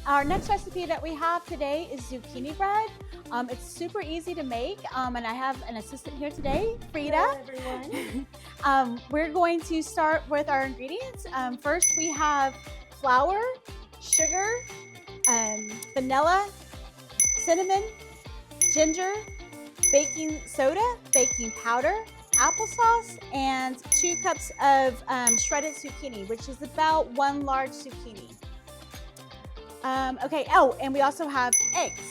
Our next recipe that we have today is zucchini bread. It's super easy to make, and I have an assistant here today, Frida. Hello, everyone. We're going to start with our ingredients. First, we have flour, sugar, vanilla, cinnamon, ginger, baking soda, baking powder, applesauce, and 2 cups of shredded zucchini, which is about 1 large zucchini. Okay, oh, and we also have eggs.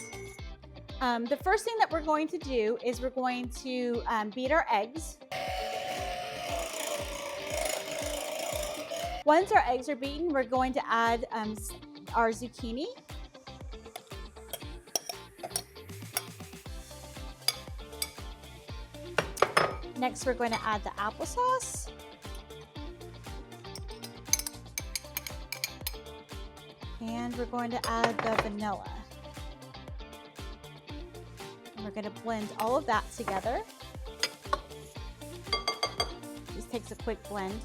The first thing that we're going to do is we're going to beat our eggs. Once our eggs are beaten, we're going to add our zucchini. Next, we're going to add the applesauce. And we're going to add the vanilla. And we're going to blend all of that together. Just takes a quick blend.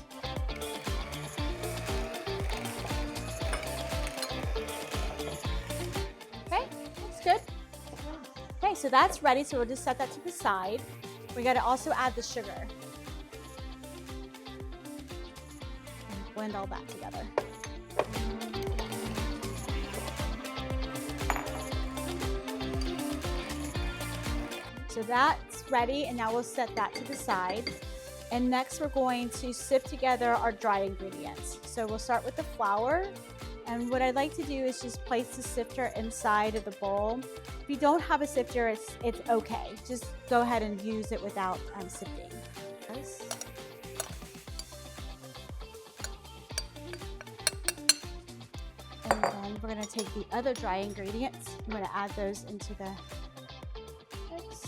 Okay, that's good. Okay, so that's ready. So we'll just set that to the side. We got to also add the sugar. And blend all that together. So that's ready, and now we'll set that to the side. And next we're going to sift together our dry ingredients. So we'll start with the flour. And what I'd like to do is just place the sifter inside of the bowl. If you don't have a sifter, it's okay. Just go ahead and use it without sifting. Yes. And then we're gonna take the other dry ingredients. I'm gonna add those into the mix.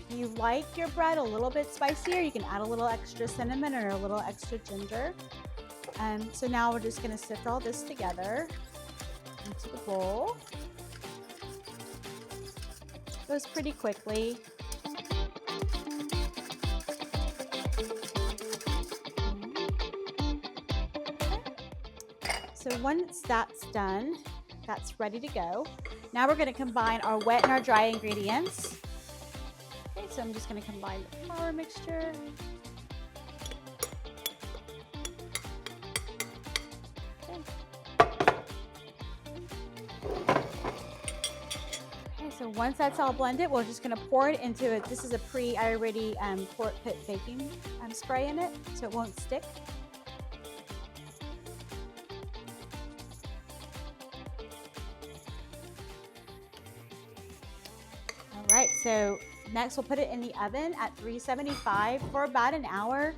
If you like your bread a little bit spicier, you can add a little extra cinnamon or a little extra ginger. So now we're just gonna sift all this together into the bowl. Goes pretty quickly. So once that's done, that's ready to go. Now we're gonna combine our wet and our dry ingredients. Okay, so I'm just gonna combine the flour mixture. Okay, so once that's all blended, we're just gonna pour it into it. This is a already quart pit baking spray in it, so it won't stick. All right, so next we'll put it in the oven at 375 for about an hour.